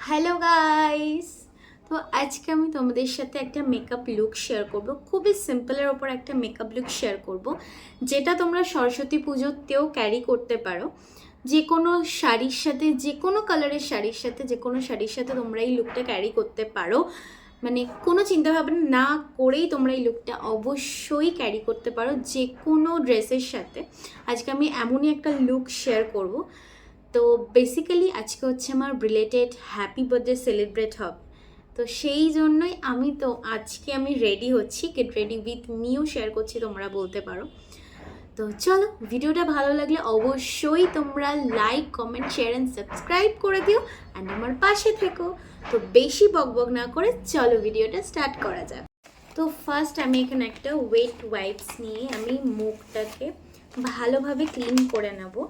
Hello guys. তো আজকে আমি তোমাদের সাথে একটা মেকআপ লুক শেয়ার করব, খুবই সিম্পলের ওপর একটা মেকআপ লুক শেয়ার করব, যেটা তোমরা সরস্বতী পুজোতেও ক্যারি করতে পারো। যে কোনো শাড়ির সাথে, যে কোনো কালারের শাড়ির সাথে, যে কোনো শাড়ির সাথে তোমরা এই লুকটা ক্যারি করতে পারো। মানে কোনো চিন্তাভাবনা না করেই তোমরা এই লুকটা অবশ্যই ক্যারি করতে পারো যে কোনো ড্রেসের সাথে। আজকে আমি এমনই একটা লুক শেয়ার করব। তো বেসিক্যালি আজকে হচ্ছে আমার রিলেটেড হ্যাপি বার্থডে সেলিব্রেট হবে, তো সেই জন্যই আজকে আমি রেডি হচ্ছি, গেট রেডি উইথ মিও শেয়ার করছি তোমরা বলতে পারো। তো চলো, ভিডিওটা ভালো লাগলে অবশ্যই তোমরা like, comment, share and subscribe করে দিও অ্যান্ড আমার পাশে থেকো। তো বেশি বকবক না করে চলো ভিডিওটা স্টার্ট করা যাক। তো ফার্স্ট আমি এখানে একটা ওয়েট ওয়াইপস নিয়ে আমি মুখটাকে ভালোভাবে ক্লিন করে নেবো।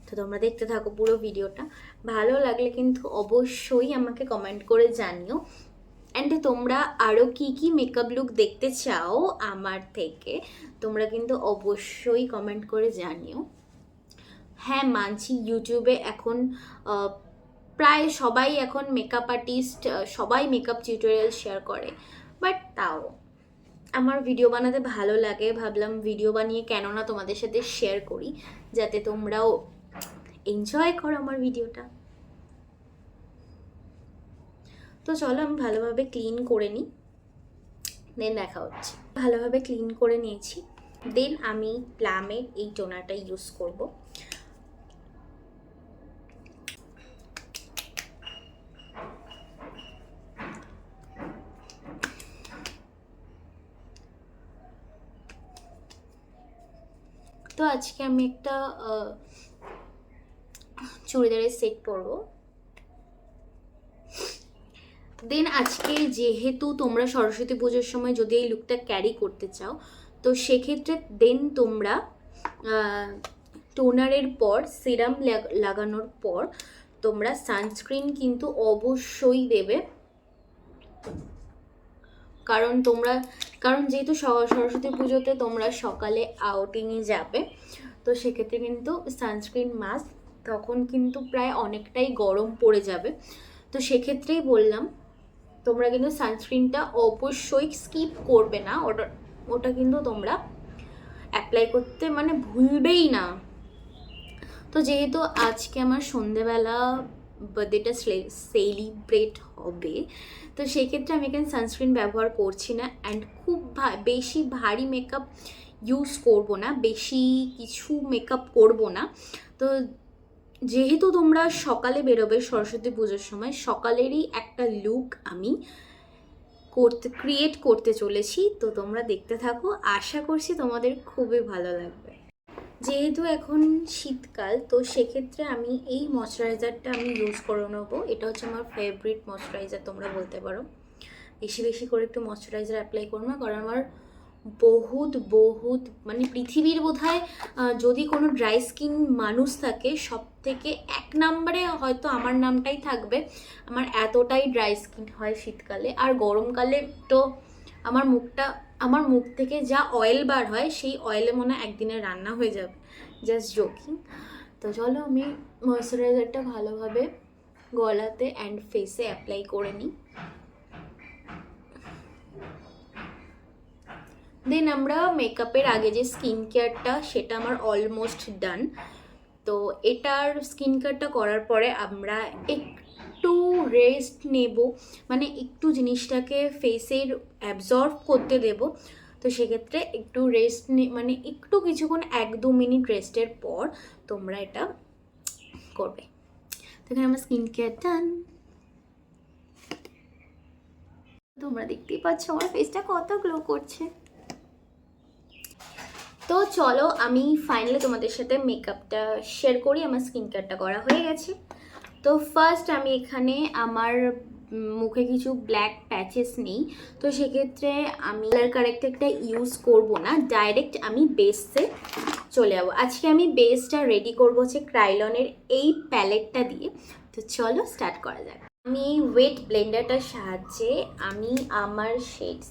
তো তোমরা দেখতে থাকো পুরো ভিডিওটা, ভালো লাগলে কিন্তু অবশ্যই আমাকে কমেন্ট করে জানিও। অ্যান্ড তোমরা আরও কি কি মেকআপ লুক দেখতে চাও আমার থেকে, তোমরা কিন্তু অবশ্যই কমেন্ট করে জানিও। হ্যাঁ মানছি, ইউটিউবে এখন প্রায় সবাই এখন মেকআপ আর্টিস্ট, সবাই মেকআপ টিউটোরিয়াল শেয়ার করে, বাট তাও আমার ভিডিও বানাতে ভালো লাগে, ভাবলাম ভিডিও বানিয়ে কেন না তোমাদের সাথে শেয়ার করি, যাতে তোমরাও এনজয় করো আমার ভিডিওটা। তো চলো আমি ভালোভাবে ক্লিন করে নিই, দেন দেখা হচ্ছে। ভালোভাবে ক্লিন করে নিয়েছি, দেন আমি প্লামের এই টোনারটা ইউজ করব। তো আজকে আমি একটা চুড়িদারের সেট পরবো। দেন আজকে যেহেতু তোমরা সরস্বতী পুজোর সময় যদি এই লুকটা ক্যারি করতে চাও, তো সেক্ষেত্রে দেন তোমরা টোনারের পর, সিরাম লাগানোর পর তোমরা সানস্ক্রিন কিন্তু অবশ্যই দেবে। কারণ যেহেতু সরস্বতী পুজোতে তোমরা সকালে আউটিংয়ে যাবে, তো সেক্ষেত্রে কিন্তু সানস্ক্রিন মাস্ট, তখন কিন্তু প্রায় অনেকটাই গরম পড়ে যাবে। তো সেক্ষেত্রেই বললাম তোমরা কিন্তু সানস্ক্রিনটা অবশ্যই স্কিপ করবে না, ওটা কিন্তু তোমরা অ্যাপ্লাই করতে মানে ভুলবেই না। তো যেহেতু আজকে আমার সন্ধেবেলা বার্থডেটা সেলিব্রেট হবে, তো সেক্ষেত্রে আমি এখানে সানস্ক্রিন ব্যবহার করছি না, অ্যান্ড খুব বেশি ভারী মেকআপ ইউজ করব না, বেশি কিছু মেকআপ করব না। তো যেহেতু তোমরা সকালে বেরোবে সরস্বতী পুজোর সময়, সকালেরই একটা লুক আমি ক্রিয়েট করতে চলেছি, তো তোমরা দেখতে থাকো, আশা করছি তোমাদের খুবই ভালো লাগবে। যেহেতু এখন শীতকাল, তো সেক্ষেত্রে আমি এই ময়শ্চারাইজারটা আমি ইউজ করে নেবো। এটা হচ্ছে আমার ফেভারিট ময়শ্চারাইজার তোমরা বলতে পারো। বেশি বেশি করে একটু ময়শ্চারাইজার অ্যাপ্লাই করো না, কারণ আমার বহুত বহুত মানে পৃথিবীর বোধহয় যদি কোনো ড্রাই স্কিন মানুষ থাকে, সব থেকে এক নম্বরে হয়তো আমার নামটাই থাকবে। আমার এতটাই ড্রাই স্কিন হয় শীতকালে, আর গরমকালে তো আমার মুখ থেকে যা অয়েল বার হয়, সেই অয়েলে মনে হয় একদিনে রান্না হয়ে যাবে, জাস্ট জোকিং। তো চলো আমি ময়শ্চারাইজারটা ভালোভাবে গলাতে অ্যান্ড ফেসে অ্যাপ্লাই করে নিই। দেন আমরা মেকআপের আগে যে স্কিন কেয়ারটা, সেটা আমার অলমোস্ট ডান। তো এটার স্কিন কেয়ারটা করার পরে আমরা একটু রেস্ট নেব, মানে একটু জিনিসটাকে ফেসের অ্যাবজর্ব করতে দেব। তো সেক্ষেত্রে একটু রেস্ট মানে একটু কিছুক্ষণ 1-2 মিনিট রেস্টের পর তোমরা এটা করবে। তো এখানে আমার স্কিন কেয়ার ডান। তোমরা দেখতেই পাচ্ছ আমার ফেসটা কত গ্লো করছে। তো চলো আমি ফাইনালি তোমাদের সাথে মেকআপটা শেয়ার করি। আমার স্কিন কেয়ারটা করা হয়ে গেছে। তো ফার্স্ট আমি এখানে আমার মুখে কিছু ব্ল্যাক প্যাচেস নেই, তো সেক্ষেত্রে আমি কালার কারেক্টারটা ইউজ করব না, ডাইরেক্ট আমি বেসে চলে যাবো। আজকে আমি বেসটা রেডি করবো হচ্ছে ক্রাইলনের এই প্যালেটটা দিয়ে। তো চলো স্টার্ট করা যাক। আমি ওয়েট ব্লেন্ডারটার সাহায্যে আমি আমার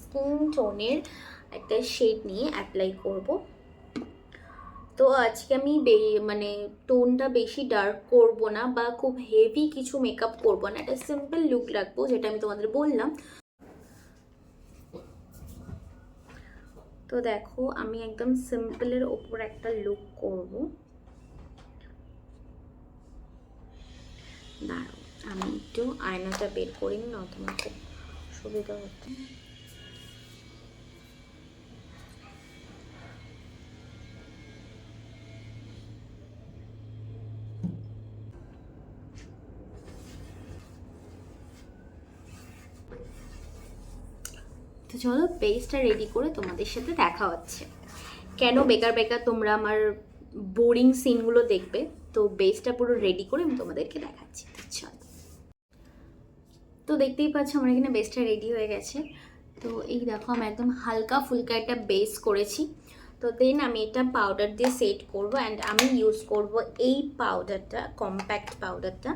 স্কিন টোনের একটা শেড নিয়ে অ্যাপ্লাই করব। তো আজকে আমি মানে টোনটা বেশি ডার্ক করব না বা খুব হেভি কিছু মেকআপ করব না, একটা সিম্পল লুক রাখবো, যেটা আমি তোমাদের বললাম। তো দেখো আমি একদম সিম্পলের ওপর একটা লুক করব। দাঁড়াও আমি একটু আয়নাটা বের করি না, তোমার খুব সুবিধা হতো। তো চলো বেসটা রেডি করে তোমাদের সাথে দেখা হচ্ছে। কেন বেকার বেকার তোমরা আমার বোরিং সিনগুলো দেখবে, তো বেসটা পুরো রেডি করে আমি তোমাদেরকে দেখাচ্ছি। চলো, তো দেখতেই পাচ্ছ আমার এখানে বেসটা রেডি হয়ে গেছে। তো এই দেখো আমি একদম হালকা ফুলকা একটা বেস করেছি। তো দেন আমি এটা পাউডার দিয়ে সেট করব, অ্যান্ড আমি ইউজ করব এই পাউডারটা, কম্প্যাক্ট পাউডারটা।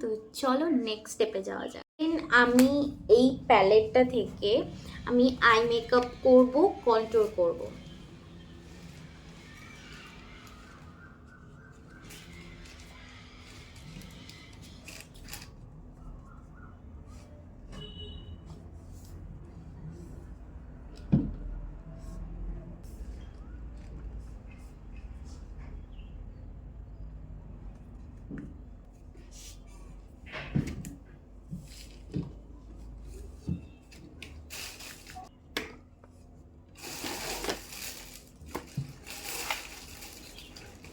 তো চলো নেক্সট স্টেপে যাওয়া যাক। আমি এই প্যালেটটা থেকে আমি আই মেকআপ করব, কন্ট্রোল করব।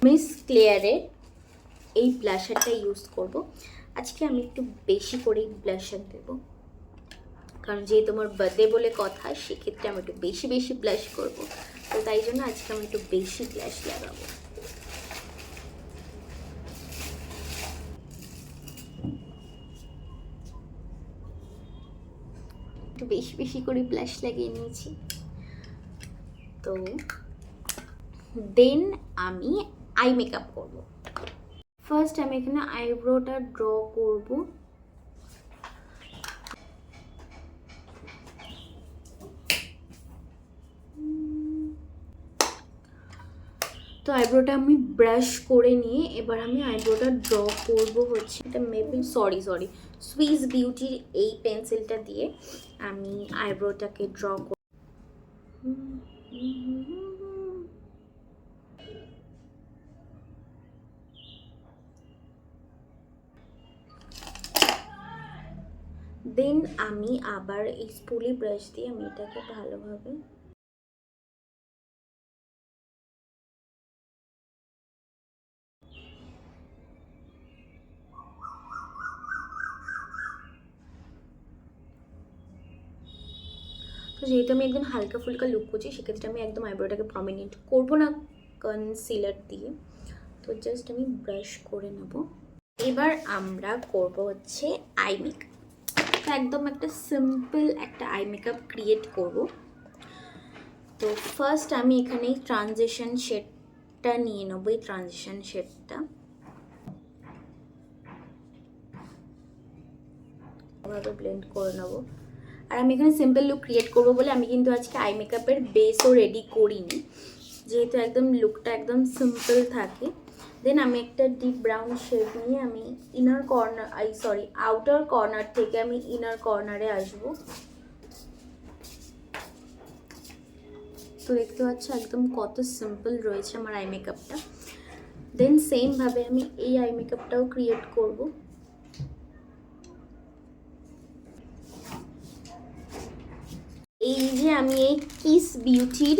মিস ক্লিয়ারের এই ব্লাশারটা ইউজ করব। আজকে আমি একটু বেশি করেই ব্লাশার দেব, কারণ যেহেতু আমার বার্থডে বলে কথা, সেক্ষেত্রে আমি একটু বেশি বেশি ব্লাশ করব। তো তাই জন্য আজকে আমি একটু বেশি ব্লাশ লাগাবো। একটু বেশি বেশি করে ব্লাশ লাগিয়ে নিয়েছি। তো দেন আমি আই মেকআপ করব। ফার্স্ট আমি এখানে আইব্রোটা ড্র করব। তো আইব্রোটা আমি ব্রাশ করে নিয়ে এবার আমি আইব্রোটা ড্র করব হচ্ছে, এটা মেবি সরি সুইস বিউটির এই পেন্সিলটা দিয়ে আমি আইব্রোটাকে ড্র করব। দেন আমি আবার এই স্পুলি ব্রাশ দিয়ে আমি এটাকে ভালোভাবে তো যেহেতু আমি একদম হালকা ফুলকা লুক করছি, সেক্ষেত্রে আমি একদম আইব্রোটাকে প্রমিনেন্ট করবো না কনসিলার দিয়ে। তো জাস্ট আমি ব্রাশ করে নেব। এবার আমরা করব হচ্ছে আই মেকআপ। তো একদম একটা সিম্পল একটা আই মেকআপ ক্রিয়েট করব। তো ফার্স্ট আমি এখানে ট্রানজিশন শেডটা নিয়ে নেব। এই ট্রানজিশন শেডটা ভাবে ব্লেন্ড করে নেব। আর আমি এখানে সিম্পল লুক ক্রিয়েট করব বলে আমি কিন্তু আজকে আই মেকআপের বেসও রেডি করিনি, যেহেতু একদম লুকটা একদম সিম্পল থাকে। দেন আমি একটা ডিপ ব্রাউন শেড নিয়ে আমি ইনার কর্নার আউটার কর্নার থেকে আমি ইনার কর্নারে আসব। তো দেখতে পাচ্ছ একদম কত সিম্পল রয়েছে আমার আই মেকআপটা। দেন সেমভাবে আমি এই আই মেকআপটাও ক্রিয়েট করব। এই যে আমি এই কিস বিউটির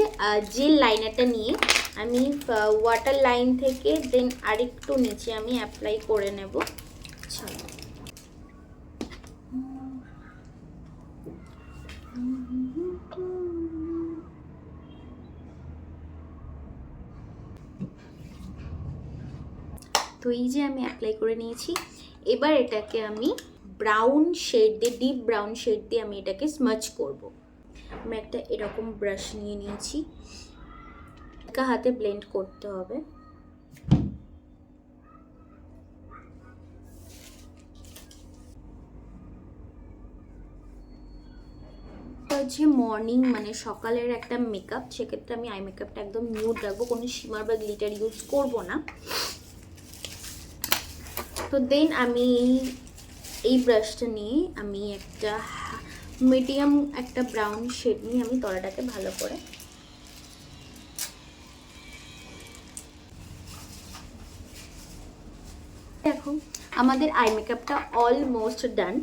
জেল লাইনারটা নিয়ে আমি ওয়াটার লাইন থেকে দেন আরেকটু নিচে আমি অ্যাপ্লাই করে নেব। চলো, তো এই যে আমি অ্যাপ্লাই করে নিয়েছি। এবার এটাকে আমি ব্রাউন শেড দিয়ে, ডিপ ব্রাউন শেড দিয়ে আমি এটাকে স্মাচ করব। আমি একটা এরকম ব্রাশ নিয়ে নিয়েছি, হালকা হাতে ব্লেন্ড করতে হবে। হচ্ছে মর্নিং মানে সকালের একটা মেকআপ, সেক্ষেত্রে আমি আই মেকআপটা একদম নিউড রাখবো, কোনো শিমার বা গ্লিটার ইউজ করব না। তো দেন আমি এই ব্রাশটা নিয়ে আমি একটা মিডিয়াম একটা ব্রাউন শেড নিয়ে আমি তলাটাকে ভালো করে দেখো আমাদের আই মেকআপটা অলমোস্ট ডান।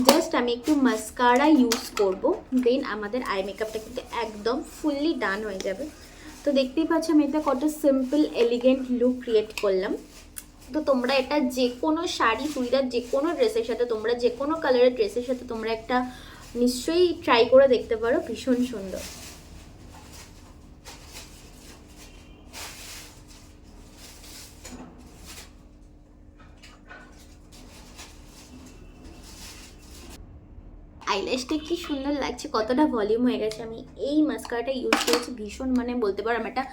জাস্ট আমি একটু মাস্কারা ইউজ করব, দেন আমাদের আই মেকআপটা কিন্তু একদম ফুললি ডান হয়ে যাবে। তো দেখতেই পাচ্ছ আমি এটা কত সিম্পল এলিগেন্ট লুক ক্রিয়েট করলাম। তো তোমরা এটা যে কোনো শাড়ি, চুড়িদার, যে কোনো ড্রেসের সাথে, তোমরা যে কোনো কালারের ড্রেসের সাথে তোমরা একটা নিশ্চয়ই ট্রাই করে দেখতে পারো, ভীষণ সুন্দর। আইল্যাশটা কি সুন্দর লাগছে, কতটা ভলিউম হয়ে গেছে। আমি এই মাস্কারাটা ইউজ করেছি, ভীষণ মানে বলতে পারো আমার একটা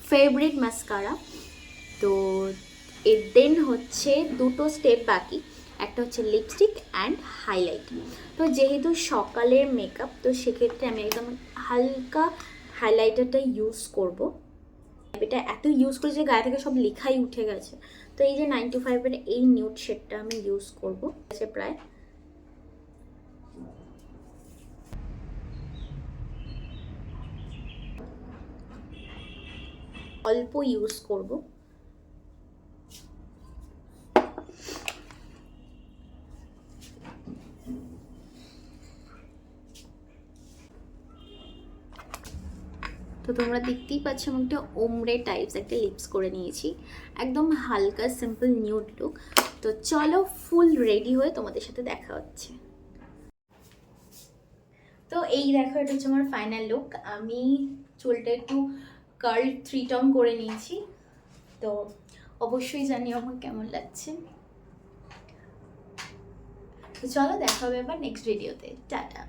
ফেভারিট মাস্কারা। তো এর দেন হচ্ছে দুটো স্টেপ বাকি, একটা হচ্ছে লিপস্টিক অ্যান্ড হাইলাইট। তো যেহেতু সকালের মেকআপ, তো সেক্ষেত্রে আমি একদম হালকা হাইলাইটারটা ইউজ করব। এটা এত ইউজ করি যে গায়ে থেকে সব লেখাই উঠে গেছে। তো এই যে 925-এর এই নিউড শেডটা আমি ইউজ করবো, আছে প্রায় অল্প ইউজ করব। তো তোমরা দেখতেই পাচ্ছ আমি একটা ওমরে টাইপস একটা লিপস করে নিয়েছি, একদম হালকা সিম্পল নিউড লুক। তো চলো ফুল রেডি হয়ে তোমাদের সাথে দেখা হচ্ছে। তো এই দেখো এটা হচ্ছে আমার ফাইনাল লুক। আমি চুলটা একটু কার্ল 3 টং করে নিয়েছি। তো অবশ্যই জানিও আমার কেমন লাগছে। তো চলো দেখা হবে আবার নেক্সট ভিডিওতে, টাটা।